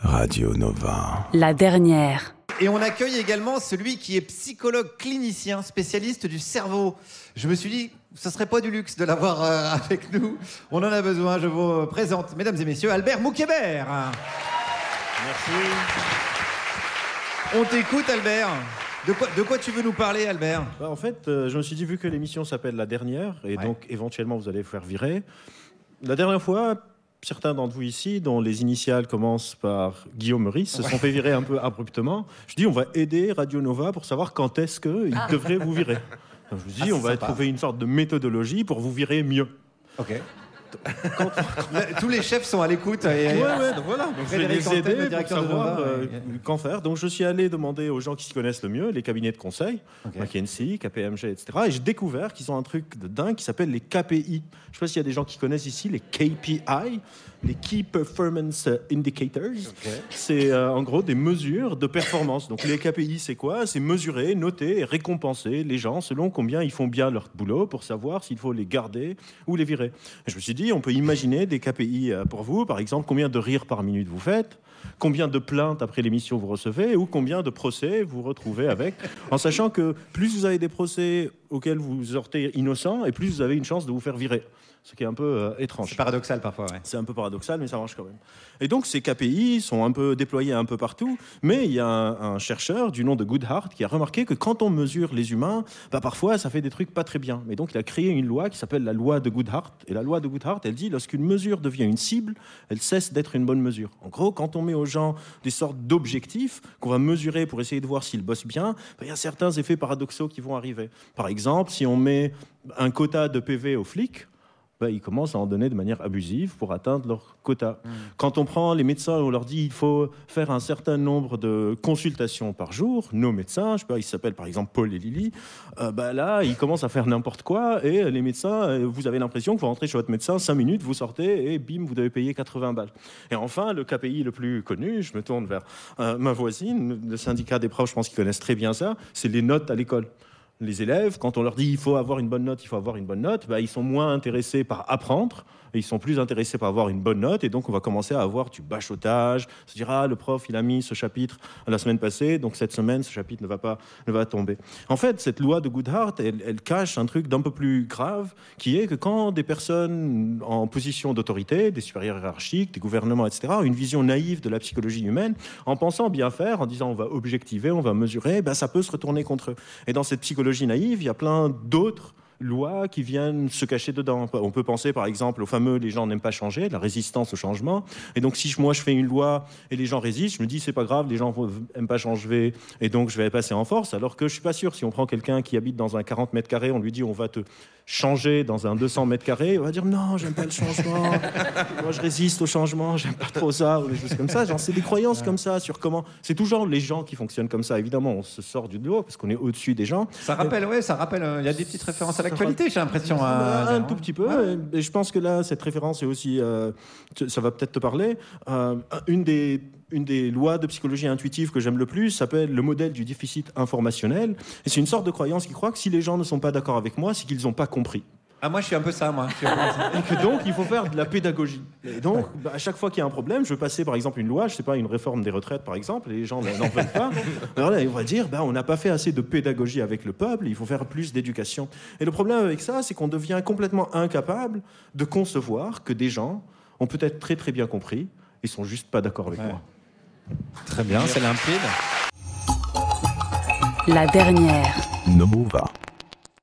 Radio Nova. La dernière. Et on accueille également celui qui est psychologue clinicien, spécialiste du cerveau. Je me suis dit, ce serait pas du luxe de l'avoir avec nous. On en a besoin. Je vous présente, mesdames et messieurs, Albert Moukébert. Merci. On t'écoute, Albert. De quoi tu veux nous parler, Albert ? En fait, je me suis dit, vu que l'émission s'appelle La Dernière, et donc éventuellement vous allez vous faire virer, la dernière fois, certains d'entre vous ici, dont les initiales commencent par Guillaume Meurice, se sont fait virer un peu abruptement. Je dis, on va aider Radio Nova pour savoir quand est-ce qu'ils devraient vous virer. Donc, je me dis, on va trouver une sorte de méthodologie pour vous virer mieux. Ok. Tous les chefs sont à l'écoute. Donc voilà. Donc je vais les aider pour savoir quand faire. Donc je suis allé demander aux gens qui s'y connaissent le mieux, les cabinets de conseil, McKinsey, KPMG, etc. Et j'ai découvert qu'ils ont un truc de dingue qui s'appelle les KPI. Je ne sais pas s'il y a des gens qui connaissent ici les KPI, les Key Performance Indicators. C'est en gros des mesures de performance. Donc les KPI, c'est quoi ? C'est mesurer, noter et récompenser les gens selon combien ils font bien leur boulot pour savoir s'il faut les garder ou les virer. Et je me suis dit, on peut imaginer des KPI pour vous, par exemple, combien de rires par minute vous faites, combien de plaintes après l'émission vous recevez, ou combien de procès vous retrouvez avec, en sachant que plus vous avez des procès auxquels vous sortez innocent, et plus vous avez une chance de vous faire virer. Ce qui est un peu étrange. C'est paradoxal parfois, ouais. C'est un peu paradoxal, mais ça marche quand même. Et donc, ces KPI sont un peu déployés un peu partout, mais il y a un chercheur du nom de Goodhart qui a remarqué que quand on mesure les humains, parfois, ça fait des trucs pas très bien. Mais donc, il a créé une loi qui s'appelle la loi de Goodhart. Et la loi de Goodhart, elle dit, lorsqu'une mesure devient une cible, elle cesse d'être une bonne mesure. En gros, quand on met aux gens des sortes d'objectifs qu'on va mesurer pour essayer de voir s'ils bossent bien, il y a certains effets paradoxaux qui vont arriver. Par exemple, si on met un quota de PV aux flics, ils commencent à en donner de manière abusive pour atteindre leur quota. Quand on prend les médecins, on leur dit il faut faire un certain nombre de consultations par jour, nos médecins, je sais pas, ils s'appellent par exemple Paul et Lily, là, ils commencent à faire n'importe quoi et les médecins, vous avez l'impression que vous rentrez chez votre médecin, 5 minutes, vous sortez et bim, vous devez payer 80 balles. Et enfin, le KPI le plus connu, je me tourne vers ma voisine, le syndicat des profs, je pense qu'ils connaissent très bien ça, c'est les notes à l'école. Les élèves, quand on leur dit il faut avoir une bonne note, ils sont moins intéressés par apprendre et ils sont plus intéressés par avoir une bonne note. Et donc, on va commencer à avoir du bachotage, se dire le prof, il a mis ce chapitre la semaine passée, donc cette semaine, ce chapitre ne va tomber. En fait, cette loi de Goodhart, elle cache un truc d'un peu plus grave, qui est que quand des personnes en position d'autorité, des supérieurs hiérarchiques, des gouvernements, etc., ont une vision naïve de la psychologie humaine, en pensant bien faire, en disant on va objectiver, on va mesurer, ça peut se retourner contre eux. Et dans cette psychologie naïve, il y a plein d'autres lois qui viennent se cacher dedans. On peut penser par exemple au fameux « les gens n'aiment pas changer », la résistance au changement. Et donc si moi je fais une loi et les gens résistent, je me dis c'est pas grave, les gens n'aiment pas changer et donc je vais passer en force, alors que je suis pas sûr. Si on prend quelqu'un qui habite dans un 40 mètres carrés, on lui dit on va te changer dans un 200 mètres carrés, on va dire non, j'aime pas le changement, moi je résiste au changement, j'aime pas trop ça, ou des choses comme ça. Genre, c'est des croyances comme ça sur comment... C'est toujours les gens qui fonctionnent comme ça. Évidemment, on se sort du lot parce qu'on est au-dessus des gens. Ça rappelle, il y a des petites références à l'actualité, j'ai l'impression. Un tout petit peu. Ouais. Et je pense que là, cette référence est aussi... ça va peut-être te parler. Une des lois de psychologie intuitive que j'aime le plus s'appelle le modèle du déficit informationnel. Et c'est une sorte de croyance qui croit que si les gens ne sont pas d'accord avec moi, c'est qu'ils n'ont pas compris. Moi, je suis un peu ça, moi. Et que donc, il faut faire de la pédagogie. Et donc, à chaque fois qu'il y a un problème, je veux passer, par exemple, une loi, je sais pas, une réforme des retraites, par exemple, et les gens n'en veulent pas. Alors là, on va dire, on n'a pas fait assez de pédagogie avec le peuple, il faut faire plus d'éducation. Et le problème avec ça, c'est qu'on devient complètement incapable de concevoir que des gens ont peut-être très, très bien compris, ils sont juste pas d'accord avec moi. Très bien, c'est limpide. La dernière. Nova.